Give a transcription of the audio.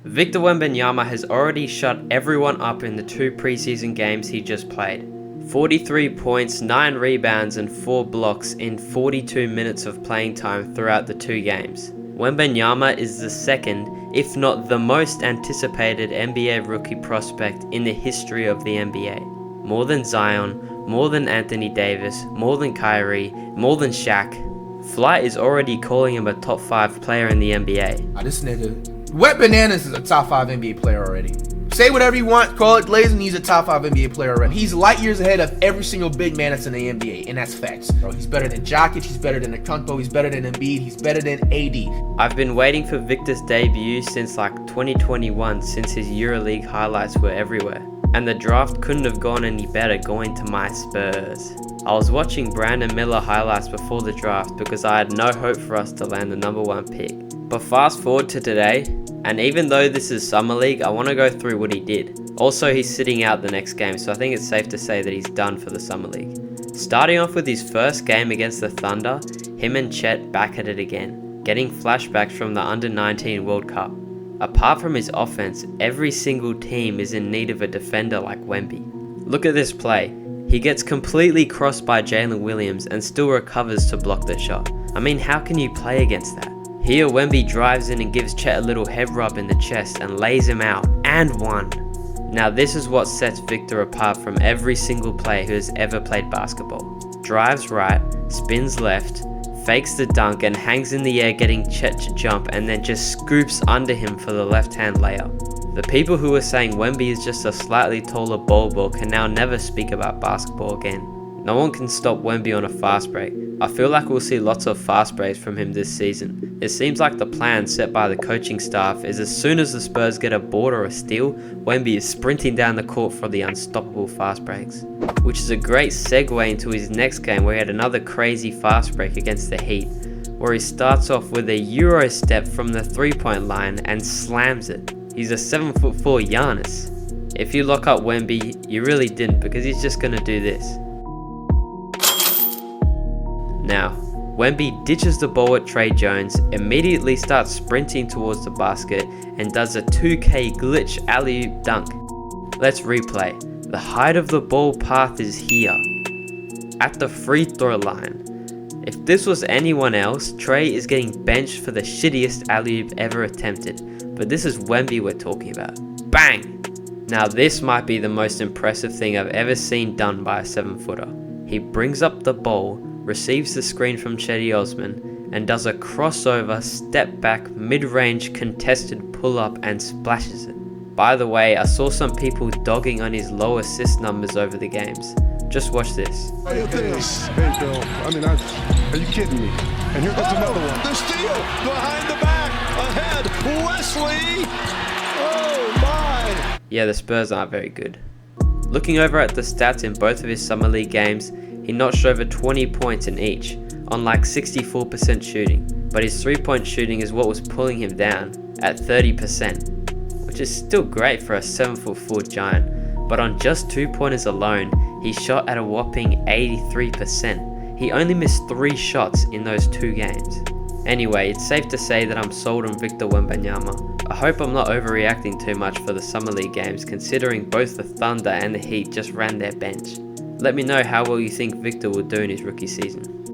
Victor Wembanyama has already shut everyone up in the 2 preseason games he just played. 43 points, 9 rebounds and 4 blocks in 42 minutes of playing time throughout the 2 games. Wembanyama is the second, if not the most anticipated NBA rookie prospect in the history of the NBA. More than Zion, more than Anthony Davis, more than Kyrie, more than Shaq. Flight is already calling him a top 5 player in the NBA. This nigga, Wet Bananas is a top 5 NBA player already. Say whatever you want, call it glazing, he's a top 5 NBA player already. He's light years ahead of every single big man that's in the NBA, and that's facts. Bro, he's better than Jokic, he's better than Akunto, he's better than Embiid, he's better than AD. I've been waiting for Victor's debut since like 2021, since his EuroLeague highlights were everywhere. And the draft couldn't have gone any better going to my Spurs. I was watching Brandon Miller highlights before the draft because I had no hope for us to land the number 1 pick. But fast forward to today, and even though this is Summer League, I want to go through what he did. Also, he's sitting out the next game, so I think it's safe to say that he's done for the Summer League. Starting off with his first game against the Thunder, him and Chet back at it again, getting flashbacks from the Under-19 World Cup. Apart from his offense, every single team is in need of a defender like Wemby. Look at this play. He gets completely crossed by Jalen Williams and still recovers to block the shot. I mean, how can you play against that? Here, Wemby drives in and gives Chet a little head rub in the chest and lays him out, and one. Now this is what sets Victor apart from every single player who has ever played basketball. Drives right, spins left, fakes the dunk and hangs in the air getting Chet to jump and then just scoops under him for the left-hand layup. The people who were saying Wemby is just a slightly taller ball boy can now never speak about basketball again. No one can stop Wemby on a fast break. I feel like we'll see lots of fast breaks from him this season. It seems like the plan set by the coaching staff is as soon as the Spurs get a board or a steal, Wemby is sprinting down the court for the unstoppable fast breaks. Which is a great segue into his next game where he had another crazy fast break against the Heat, where he starts off with a Euro step from the 3-point line and slams it. He's a 7'4" Giannis. If you lock up Wemby, you really didn't because he's just gonna do this. Now, Wemby ditches the ball at Trey Jones, immediately starts sprinting towards the basket and does a 2K glitch alley-oop dunk. Let's replay. The height of the ball path is here, at the free throw line. If this was anyone else, Trey is getting benched for the shittiest alley-oop ever attempted, but this is Wemby we're talking about. Bang! Now this might be the most impressive thing I've ever seen done by a 7-footer. He brings up the ball, receives the screen from Chetty Osman, and does a crossover, step back, mid-range contested pull-up and splashes it. By the way, I saw some people dogging on his low assist numbers over the games. Just watch this. Hey, Bill. I mean, are you kidding me? And here comes another one. The steal behind the back, ahead, Wesley. Oh my! Yeah, the Spurs aren't very good. Looking over at the stats in both of his Summer League games, he notched over 20 points in each, on like 64% shooting, but his 3-point shooting is what was pulling him down, at 30%, which is still great for a 7'4" giant, but on just 2-pointers alone, he shot at a whopping 83%. He only missed 3 shots in those 2 games. Anyway, it's safe to say that I'm sold on Victor Wembanyama. I hope I'm not overreacting too much for the Summer League games considering both the Thunder and the Heat just ran their bench. Let me know how well you think Victor will do in his rookie season.